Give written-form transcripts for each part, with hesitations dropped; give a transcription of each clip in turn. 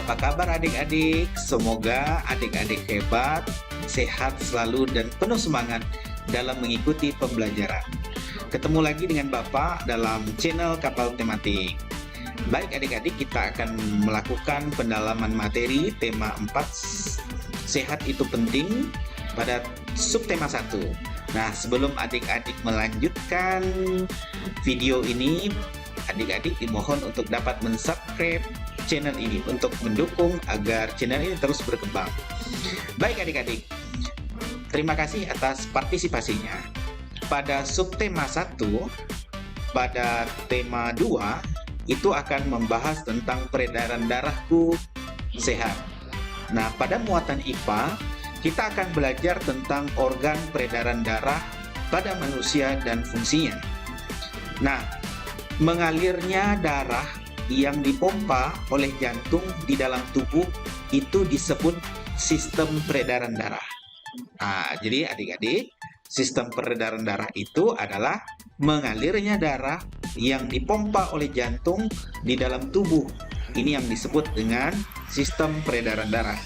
Apa kabar adik-adik? Semoga adik-adik hebat, sehat selalu dan penuh semangat dalam mengikuti pembelajaran. Ketemu lagi dengan Bapak dalam channel Kapal Tematik. Baik adik-adik, kita akan melakukan pendalaman materi tema 4 sehat itu penting pada subtema 1. Nah, sebelum adik-adik melanjutkan video ini, adik-adik dimohon untuk dapat mensubscribe channel ini untuk mendukung agar channel ini terus berkembang. Baik adik-adik, terima kasih atas partisipasinya. Pada subtema 1, pada tema 2, itu akan membahas tentang peredaran darahku sehat. Nah, pada muatan IPA, kita akan belajar tentang organ peredaran darah pada manusia dan fungsinya. Nah, mengalirnya darah yang dipompa oleh jantung di dalam tubuh itu disebut sistem peredaran darah. Nah, jadi adik-adik, sistem peredaran darah itu adalah mengalirnya darah yang dipompa oleh jantung di dalam tubuh. Ini yang disebut dengan sistem peredaran darah.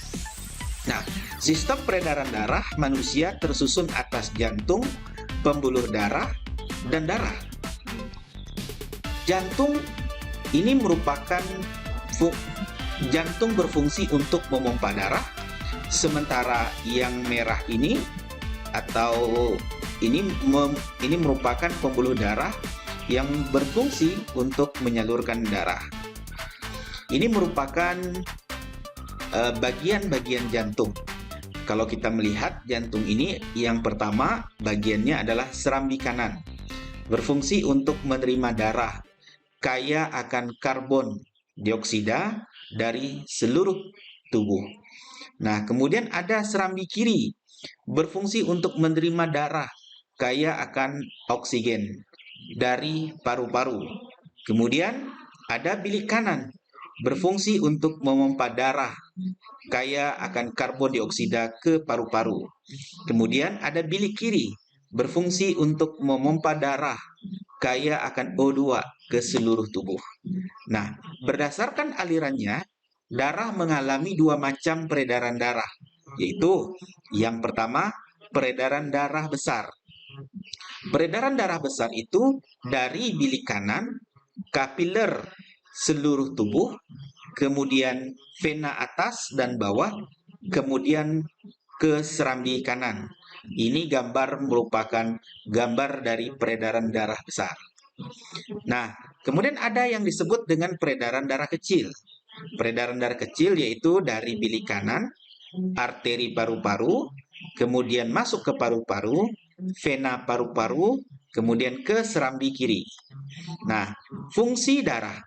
Nah, sistem peredaran darah manusia tersusun atas jantung, pembuluh darah, dan darah. Jantung ini merupakan jantung berfungsi untuk memompa darah, sementara yang merah ini atau ini merupakan pembuluh darah yang berfungsi untuk menyalurkan darah. Ini merupakan bagian-bagian jantung. Kalau kita melihat jantung ini, yang pertama bagiannya adalah serambi kanan, berfungsi untuk menerima darah kaya akan karbon dioksida dari seluruh tubuh. Nah, kemudian ada serambi kiri, berfungsi untuk menerima darah kaya akan oksigen dari paru-paru. Kemudian ada bilik kanan, berfungsi untuk memompa darah kaya akan karbon dioksida ke paru-paru. Kemudian ada bilik kiri, berfungsi untuk memompa darah kaya akan O2 ke seluruh tubuh. Nah, berdasarkan alirannya, darah mengalami dua macam peredaran darah, yaitu yang pertama, peredaran darah besar. Peredaran darah besar itu dari bilik kanan, kapiler seluruh tubuh, kemudian vena atas dan bawah, kemudian ke serambi kanan. Ini gambar merupakan gambar dari peredaran darah besar. Nah, kemudian ada yang disebut dengan peredaran darah kecil. Peredaran darah kecil yaitu dari bilik kanan, arteri paru-paru, kemudian masuk ke paru-paru, vena paru-paru, kemudian ke serambi kiri. Nah, fungsi darah.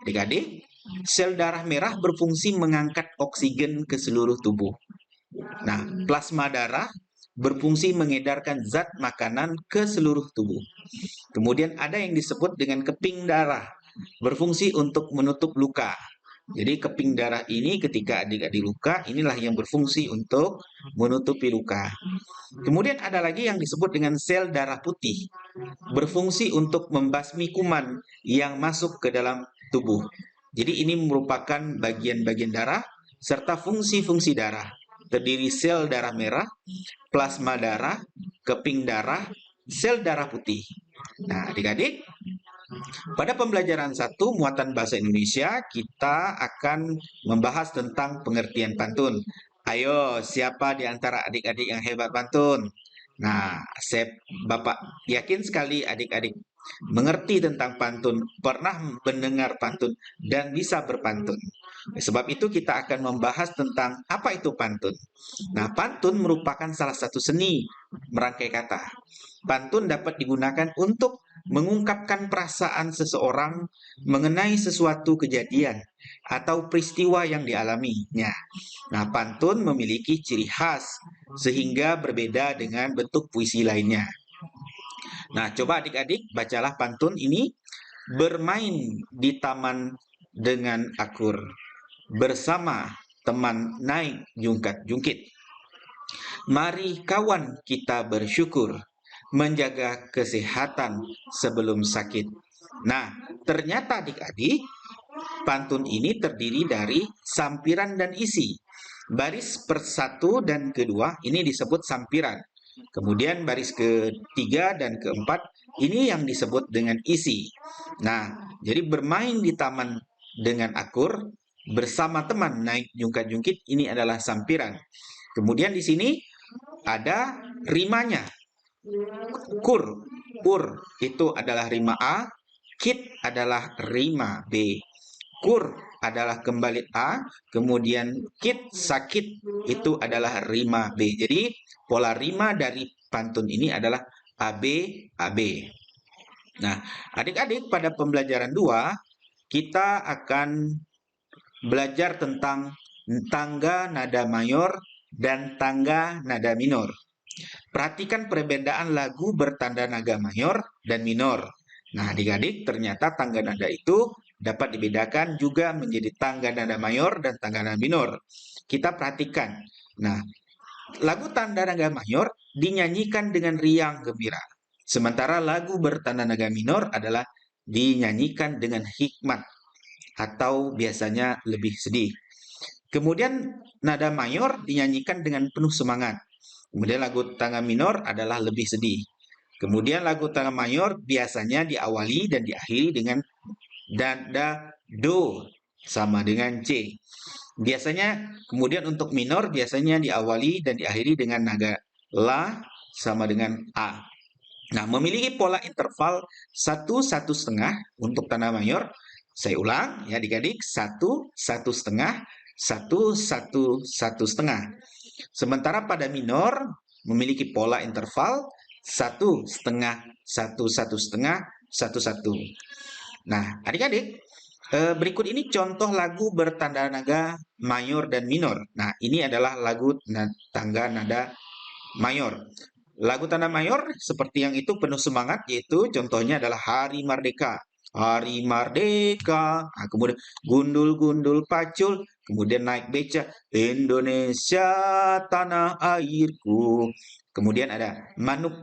Adik-adik, sel darah merah berfungsi mengangkat oksigen ke seluruh tubuh. Nah, plasma darah berfungsi mengedarkan zat makanan ke seluruh tubuh. Kemudian ada yang disebut dengan keping darah, berfungsi untuk menutup luka. Jadi keping darah ini ketika adik-adik luka, inilah yang berfungsi untuk menutupi luka. Kemudian ada lagi yang disebut dengan sel darah putih, berfungsi untuk membasmi kuman yang masuk ke dalam tubuh. Jadi ini merupakan bagian-bagian darah serta fungsi-fungsi darah. Terdiri sel darah merah, plasma darah, keping darah, sel darah putih. Nah, adik-adik, pada pembelajaran 1 muatan bahasa Indonesia, kita akan membahas tentang pengertian pantun. Ayo, siapa di antara adik-adik yang hebat pantun? Nah, Bapak yakin sekali adik-adik mengerti tentang pantun, pernah mendengar pantun, dan bisa berpantun. Sebab itu kita akan membahas tentang apa itu pantun. Nah, pantun merupakan salah satu seni merangkai kata. Pantun dapat digunakan untuk mengungkapkan perasaan seseorang mengenai sesuatu kejadian atau peristiwa yang dialaminya. Nah, pantun memiliki ciri khas sehingga berbeda dengan bentuk puisi lainnya. Nah, coba adik-adik bacalah pantun ini. Bermain di taman dengan akur, bersama teman naik jungkat-jungkit. Mari kawan kita bersyukur, menjaga kesehatan sebelum sakit. Nah, ternyata adik-adik, pantun ini terdiri dari sampiran dan isi. Baris persatu dan kedua ini disebut sampiran. Kemudian baris ketiga dan keempat ini yang disebut dengan isi. Nah, jadi bermain di taman dengan akur bersama teman naik jungkat-jungkit ini adalah sampiran. Kemudian di sini ada rimanya. Kur, ur itu adalah rima A, kit adalah rima B. Kur adalah kembali A, kemudian kit sakit itu adalah rima B. Jadi pola rima dari pantun ini adalah AB, AB. Nah, adik-adik pada pembelajaran 2 kita akan belajar tentang tangga nada mayor dan tangga nada minor. Perhatikan perbedaan lagu bertanda nada mayor dan minor. Nah, adik-adik, ternyata tangga nada itu dapat dibedakan juga menjadi tangga nada mayor dan tangga nada minor. Kita perhatikan. Nah, lagu tanda nada mayor dinyanyikan dengan riang gembira. Sementara lagu bertanda nada minor adalah dinyanyikan dengan hikmat atau biasanya lebih sedih. Kemudian nada mayor dinyanyikan dengan penuh semangat. Kemudian lagu tangga minor adalah lebih sedih. Kemudian lagu tangga mayor biasanya diawali dan diakhiri dengan nada do sama dengan C. Biasanya kemudian untuk minor biasanya diawali dan diakhiri dengan nada la sama dengan A. Nah, memiliki pola interval 1,1/2 untuk tanda mayor. Saya ulang ya adik-adik, 1,1/2, 1,1/1/2. Sementara pada minor memiliki pola interval 1,5, 1,1/2, 1,1. Nah, adik-adik, berikut ini contoh lagu bertanda nada mayor dan minor. Nah, ini adalah lagu tangga nada mayor. Lagu tanda mayor seperti yang itu penuh semangat, yaitu contohnya adalah Hari Merdeka. Hari Merdeka. Nah, kemudian gundul-gundul pacul, kemudian naik beca, Indonesia tanah airku. Kemudian ada Manuk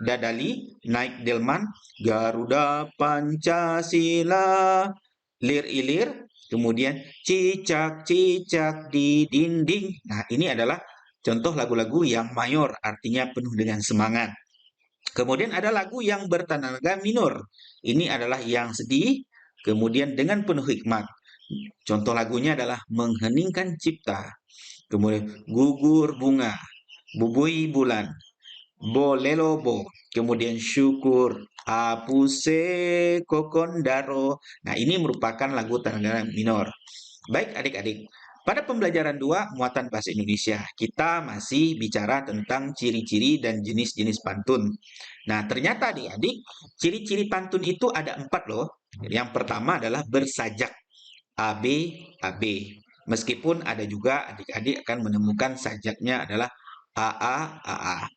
Dadali, naik delman, Garuda Pancasila, lir-ilir, kemudian cicak-cicak di dinding. Nah, ini adalah contoh lagu-lagu yang mayor, artinya penuh dengan semangat. Kemudian ada lagu yang bertanda nada minor. Ini adalah yang sedih, kemudian dengan penuh hikmat. Contoh lagunya adalah Mengheningkan Cipta. Kemudian Gugur Bunga, Bubui Bulan, Bolelobo, kemudian Syukur, Apuse Kokondaro. Nah, ini merupakan lagu tanda minor. Baik adik-adik, pada pembelajaran 2 muatan bahasa Indonesia, kita masih bicara tentang ciri-ciri dan jenis-jenis pantun. Nah, ternyata adik-adik, ciri-ciri pantun itu ada 4 loh. Yang pertama adalah bersajak, AB, AB. Meskipun ada juga adik-adik akan menemukan sajaknya adalah AA, AA.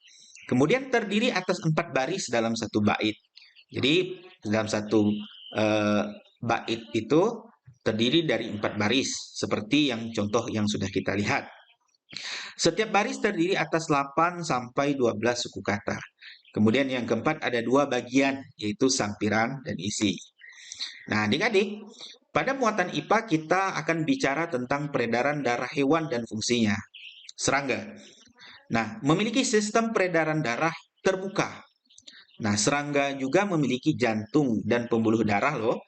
Kemudian terdiri atas 4 baris dalam satu bait. Jadi dalam satu bait itu terdiri dari 4 baris, seperti yang contoh yang sudah kita lihat. Setiap baris terdiri atas 8 sampai 12 suku kata. Kemudian yang keempat ada 2 bagian, yaitu sampiran dan isi. Nah, adik-adik, pada muatan IPA kita akan bicara tentang peredaran darah hewan dan fungsinya. Serangga. Nah, memiliki sistem peredaran darah terbuka. Nah, serangga juga memiliki jantung dan pembuluh darah loh.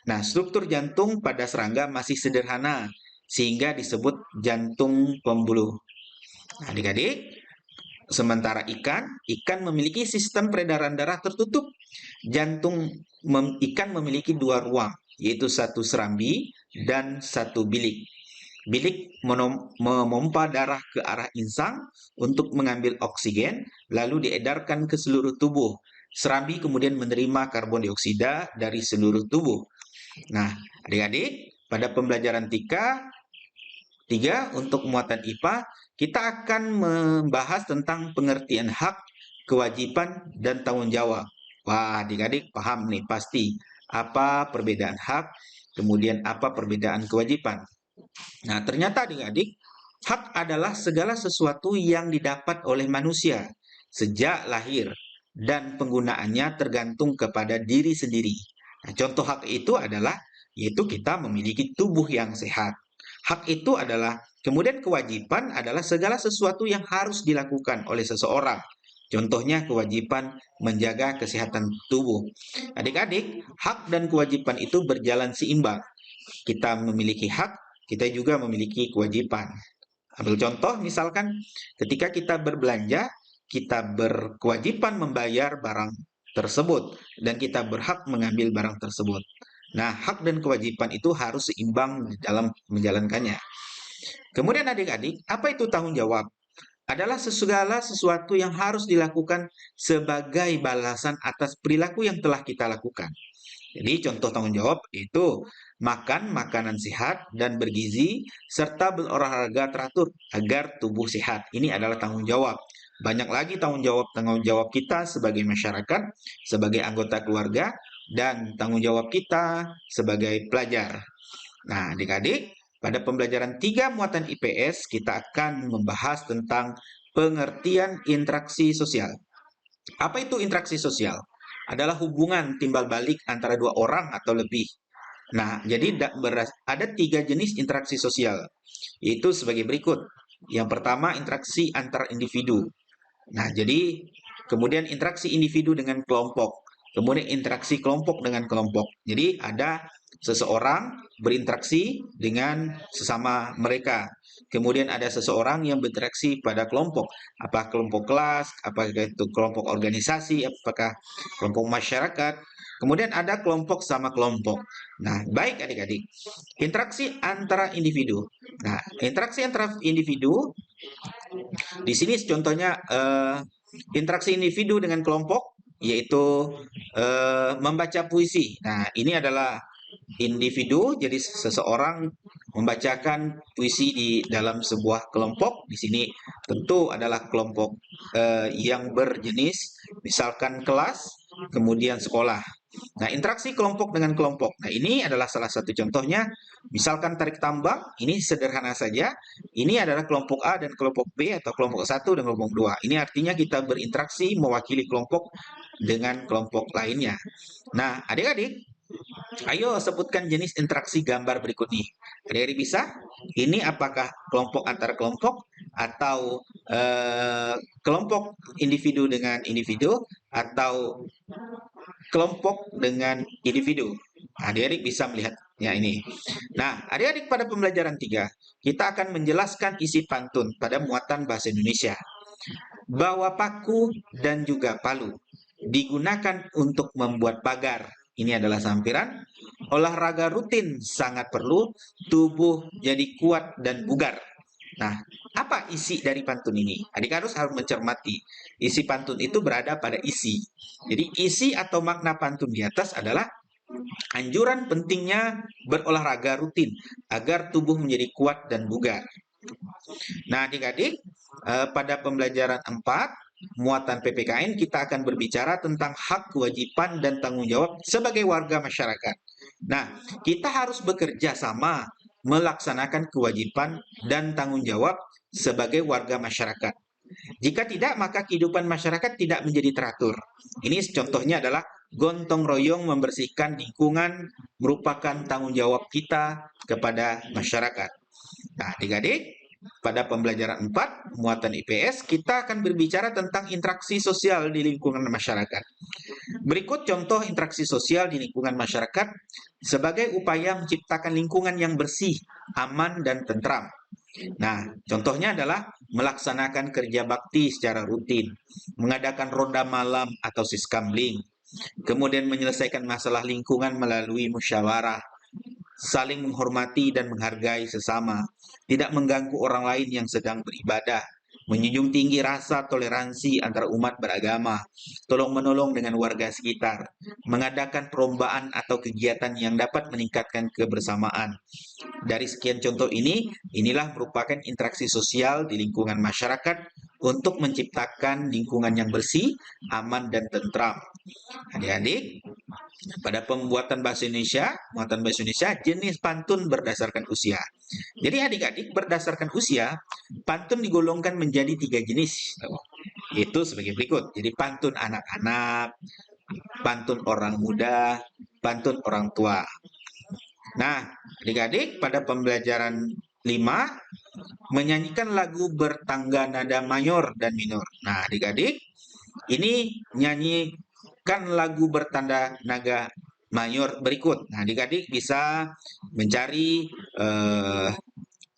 Nah, struktur jantung pada serangga masih sederhana, sehingga disebut jantung pembuluh. Nah, adik-adik, sementara ikan memiliki sistem peredaran darah tertutup. Ikan memiliki 2 ruang, yaitu satu serambi dan satu bilik. Bilik memompa darah ke arah insang untuk mengambil oksigen, lalu diedarkan ke seluruh tubuh. Serambi kemudian menerima karbon dioksida dari seluruh tubuh. Nah, adik-adik, pada pembelajaran 3 untuk muatan IPA, kita akan membahas tentang pengertian hak, kewajiban, dan tanggung jawab. Wah, adik-adik paham nih pasti apa perbedaan hak, kemudian apa perbedaan kewajiban. Nah, ternyata adik-adik, hak adalah segala sesuatu yang didapat oleh manusia sejak lahir dan penggunaannya tergantung kepada diri sendiri. Nah, contoh hak itu adalah yaitu kita memiliki tubuh yang sehat. Hak itu adalah, kemudian kewajiban adalah segala sesuatu yang harus dilakukan oleh seseorang. Contohnya kewajiban menjaga kesehatan tubuh. Adik-adik, hak dan kewajiban itu berjalan seimbang. Kita memiliki hak, kita juga memiliki kewajiban. Ambil contoh, misalkan ketika kita berbelanja, kita berkewajiban membayar barang tersebut dan kita berhak mengambil barang tersebut. Nah, hak dan kewajiban itu harus seimbang dalam menjalankannya. Kemudian adik-adik, apa itu tanggung jawab? Adalah segala sesuatu yang harus dilakukan sebagai balasan atas perilaku yang telah kita lakukan. Jadi contoh tanggung jawab itu makan makanan sehat dan bergizi serta berolahraga teratur agar tubuh sehat. Ini adalah tanggung jawab. Banyak lagi tanggung jawab kita sebagai masyarakat, sebagai anggota keluarga, dan tanggung jawab kita sebagai pelajar. Nah, adik-adik, pada pembelajaran 3 muatan IPS kita akan membahas tentang pengertian interaksi sosial. Apa itu interaksi sosial? Adalah hubungan timbal balik antara dua orang atau lebih. Nah, jadi ada 3 jenis interaksi sosial, yaitu sebagai berikut. Yang pertama, interaksi antar individu. Nah, jadi kemudian interaksi individu dengan kelompok, kemudian interaksi kelompok dengan kelompok. Jadi ada seseorang berinteraksi dengan sesama mereka. Kemudian ada seseorang yang berinteraksi pada kelompok, apakah kelompok kelas, apakah itu kelompok organisasi, apakah kelompok masyarakat. Kemudian ada kelompok sama kelompok. Nah, baik adik-adik. Interaksi antara individu. Nah, interaksi antara individu di sini contohnya interaksi individu dengan kelompok, yaitu membaca puisi. Nah, ini adalah individu, jadi seseorang membacakan puisi di dalam sebuah kelompok. Di sini tentu adalah kelompok yang berjenis, misalkan kelas, kemudian sekolah. Nah, interaksi kelompok dengan kelompok. Nah, ini adalah salah satu contohnya. Misalkan tarik tambang, ini sederhana saja. Ini adalah kelompok A dan kelompok B atau kelompok 1 dan kelompok 2. Ini artinya kita berinteraksi mewakili kelompok dengan kelompok lainnya. Nah, adik-adik, ayo sebutkan jenis interaksi gambar berikut nih. Adik-adik bisa? Ini apakah kelompok antar kelompok atau kelompok individu dengan individu atau kelompok dengan individu? Adik-adik bisa melihatnya ini. Nah, adik-adik pada pembelajaran 3, kita akan menjelaskan isi pantun pada muatan bahasa Indonesia. Bawa paku dan juga palu digunakan untuk membuat pagar. Ini adalah sampiran. Olahraga rutin sangat perlu, tubuh jadi kuat dan bugar. Nah, apa isi dari pantun ini? Adik harus mencermati. Isi pantun itu berada pada isi. Jadi isi atau makna pantun di atas adalah anjuran pentingnya berolahraga rutin agar tubuh menjadi kuat dan bugar. Nah, adik-adik, pada pembelajaran 4, muatan PPKN, kita akan berbicara tentang hak, kewajiban, dan tanggung jawab sebagai warga masyarakat. Nah, kita harus bekerja sama melaksanakan kewajiban dan tanggung jawab sebagai warga masyarakat. Jika tidak, maka kehidupan masyarakat tidak menjadi teratur. Ini contohnya adalah gotong royong membersihkan lingkungan merupakan tanggung jawab kita kepada masyarakat. Nah, adik-adik, pada pembelajaran 4, muatan IPS, kita akan berbicara tentang interaksi sosial di lingkungan masyarakat. Berikut contoh interaksi sosial di lingkungan masyarakat sebagai upaya menciptakan lingkungan yang bersih, aman, dan tentram. Nah, contohnya adalah melaksanakan kerja bakti secara rutin, mengadakan ronda malam atau siskamling, kemudian menyelesaikan masalah lingkungan melalui musyawarah, saling menghormati dan menghargai sesama, tidak mengganggu orang lain yang sedang beribadah, menjunjung tinggi rasa toleransi antara umat beragama, tolong-menolong dengan warga sekitar, mengadakan perlombaan atau kegiatan yang dapat meningkatkan kebersamaan. Dari sekian contoh ini, inilah merupakan interaksi sosial di lingkungan masyarakat untuk menciptakan lingkungan yang bersih, aman, dan tentram. Adik-adik, pada pembuatan bahasa Indonesia, muatan bahasa Indonesia, jenis pantun berdasarkan usia. Jadi adik-adik, berdasarkan usia, pantun digolongkan menjadi 3 jenis. Itu sebagai berikut. Jadi pantun anak-anak, pantun orang muda, pantun orang tua. Nah, adik-adik pada pembelajaran 5 menyanyikan lagu bertangga nada mayor dan minor. Nah, adik-adik, ini nyanyikan lagu bertanda naga mayor berikut. Nah, adik-adik bisa mencari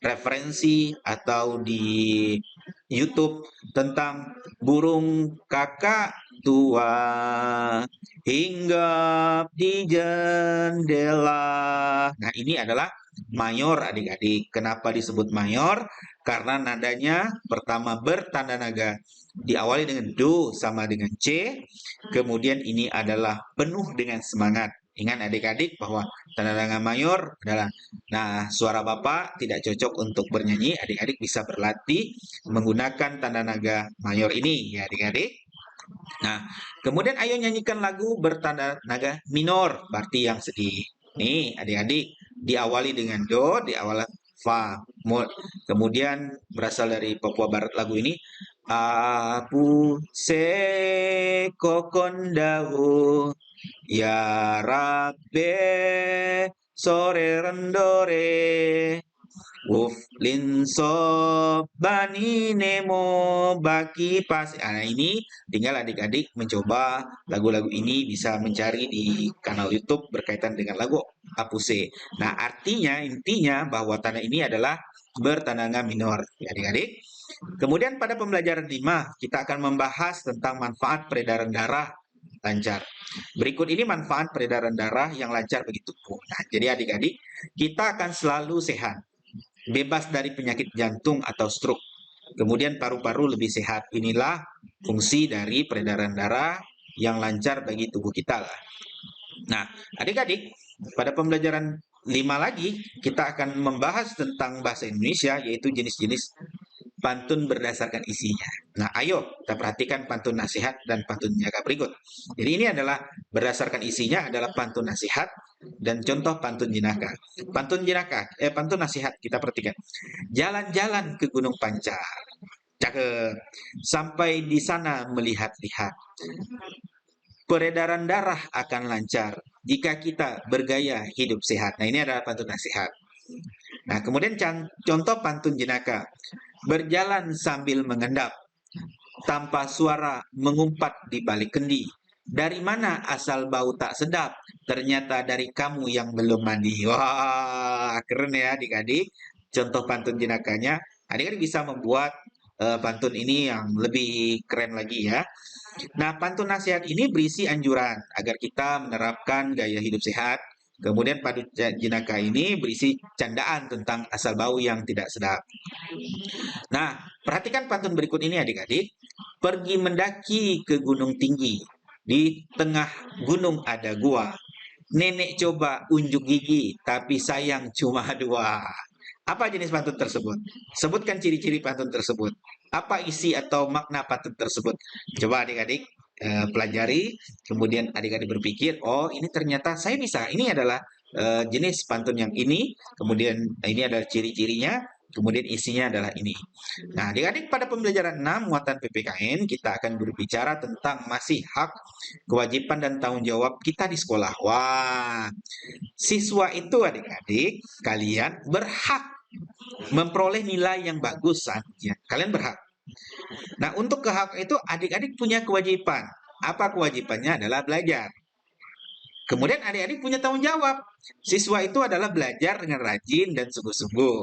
referensi atau di YouTube tentang burung kakak tua hinggap di jendela. Nah, ini adalah mayor adik-adik. Kenapa disebut mayor? Karena nadanya pertama bertanda naga diawali dengan do sama dengan C, kemudian ini adalah penuh dengan semangat. Ingat adik-adik bahwa tanda naga mayor adalah, nah, suara Bapak tidak cocok untuk bernyanyi, adik-adik bisa berlatih menggunakan tanda naga mayor ini ya adik-adik. Nah, kemudian ayo nyanyikan lagu bertanda naga minor, berarti yang sedih. Nih, adik-adik, diawali dengan do, diawali fa, kemudian berasal dari Papua Barat lagu ini. Apu se kokondau ya rabbe sore rendore Wuf linso bani nemo baki pas. Nah, ini tinggal adik-adik mencoba lagu-lagu ini bisa mencari di kanal YouTube berkaitan dengan lagu Apuse. Nah, artinya intinya bahwa tanda ini adalah bertanda minor ya adik-adik. Kemudian pada pembelajaran 5 kita akan membahas tentang manfaat peredaran darah lancar. Berikut ini manfaat peredaran darah yang lancar bagi tubuh. Nah, jadi adik-adik, kita akan selalu sehat, bebas dari penyakit jantung atau stroke. Kemudian paru-paru lebih sehat. Inilah fungsi dari peredaran darah yang lancar bagi tubuh kita lah. Nah, adik-adik, pada pembelajaran 5 lagi kita akan membahas tentang bahasa Indonesia, yaitu jenis-jenis pantun berdasarkan isinya. Nah, ayo kita perhatikan pantun nasihat dan pantun jaga berikut. Jadi ini adalah berdasarkan isinya adalah pantun nasihat dan contoh pantun jenaka. Pantun nasihat kita perhatikan. Jalan-jalan ke Gunung Pancar. Cakep. Sampai di sana melihat-lihat. Peredaran darah akan lancar jika kita bergaya hidup sehat. Nah, ini adalah pantun nasihat. Nah, kemudian contoh pantun jenaka. Berjalan sambil mengendap, tanpa suara mengumpat di balik kendi. Dari mana asal bau tak sedap? Ternyata dari kamu yang belum mandi. Wah, keren ya adik-adik. Contoh pantun jenakanya. Adik-adik bisa membuat pantun ini yang lebih keren lagi ya. Nah, pantun nasihat ini berisi anjuran agar kita menerapkan gaya hidup sehat. Kemudian pantun jenaka ini berisi candaan tentang asal bau yang tidak sedap. Nah, perhatikan pantun berikut ini adik-adik. Pergi mendaki ke gunung tinggi. Di tengah gunung ada gua. Nenek coba unjuk gigi, tapi sayang cuma dua. Apa jenis pantun tersebut? Sebutkan ciri-ciri pantun tersebut. Apa isi atau makna pantun tersebut? Coba adik-adik pelajari, kemudian adik-adik berpikir, oh ini ternyata saya bisa. Ini adalah jenis pantun yang ini, kemudian ini adalah ciri-cirinya, kemudian isinya adalah ini. Nah, adik-adik pada pembelajaran 6 muatan PPKN kita akan berbicara tentang masih hak, kewajiban dan tanggung jawab kita di sekolah. Wah, siswa itu adik-adik kalian berhak memperoleh nilai yang bagus saatnya. Kalian berhak. Nah, untuk kehak itu adik-adik punya kewajiban. Apa kewajibannya? Adalah belajar. Kemudian adik-adik punya tanggung jawab. Siswa itu adalah belajar dengan rajin dan sungguh-sungguh.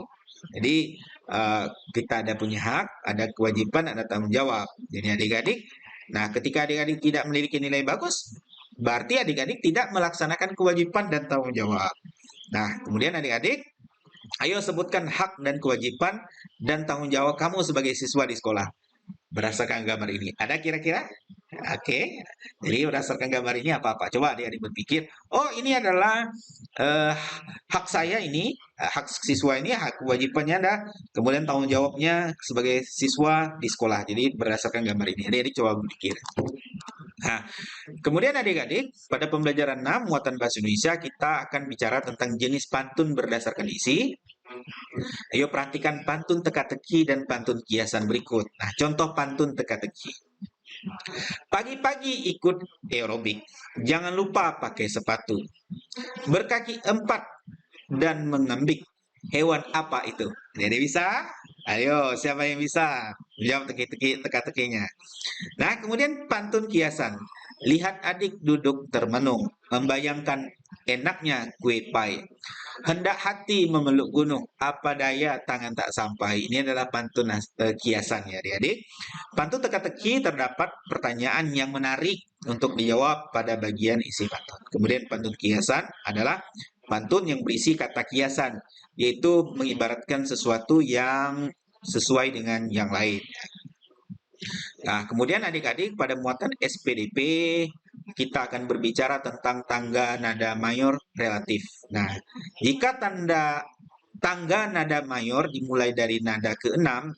Jadi kita ada punya hak, ada kewajiban, ada tanggung jawab. Jadi adik-adik, nah ketika adik-adik tidak memiliki nilai bagus, berarti adik-adik tidak melaksanakan kewajiban dan tanggung jawab. Nah, kemudian adik-adik, ayo sebutkan hak dan kewajiban dan tanggung jawab kamu sebagai siswa di sekolah. Berdasarkan gambar ini. Ada kira-kira? Oke. Jadi berdasarkan gambar ini apa-apa? Coba adik-adik berpikir, oh ini adalah hak saya ini, hak siswa ini, hak kewajibannya ada, kemudian tanggung jawabnya sebagai siswa di sekolah. Jadi berdasarkan gambar ini. Adik-adik coba berpikir. Nah, kemudian adik-adik, pada pembelajaran 6 muatan bahasa Indonesia kita akan bicara tentang jenis pantun berdasarkan isi. Ayo perhatikan pantun teka-teki dan pantun kiasan berikut. Nah, contoh pantun teka-teki. Pagi-pagi ikut aerobik, jangan lupa pakai sepatu. Berkaki 4 dan mengembik. Hewan apa itu? Jadi bisa? Ayo, siapa yang bisa? Jawab teka-tekinya. Nah, kemudian pantun kiasan. Lihat adik duduk termenung, membayangkan enaknya kue pai. Hendak hati memeluk gunung, apa daya tangan tak sampai. Ini adalah pantun kiasan ya adik-adik. Pantun teka-teki terdapat pertanyaan yang menarik untuk dijawab pada bagian isi pantun. Kemudian pantun kiasan adalah pantun yang berisi kata kiasan, yaitu mengibaratkan sesuatu yang sesuai dengan yang lain. Nah, kemudian adik-adik pada muatan SPDP kita akan berbicara tentang tangga nada mayor relatif. Nah, jika tangga nada mayor dimulai dari nada keenam,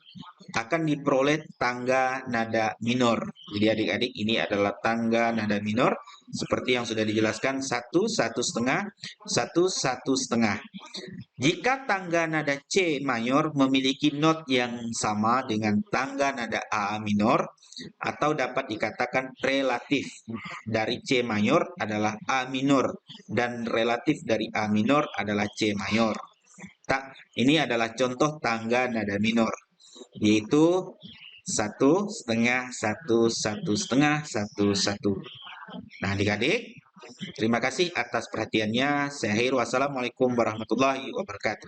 akan diperoleh tangga nada minor. Jadi adik-adik ini adalah tangga nada minor seperti yang sudah dijelaskan satu, satu setengah, satu, satu setengah. Jika tangga nada C mayor memiliki not yang sama dengan tangga nada A minor, atau dapat dikatakan relatif dari C mayor adalah A minor dan relatif dari A minor adalah C mayor. Ini adalah contoh tangga nada minor, yaitu satu setengah, satu, satu setengah, satu, satu. Nah, adik-adik, terima kasih atas perhatiannya. Saya akhir. Wassalamualaikum warahmatullahi wabarakatuh.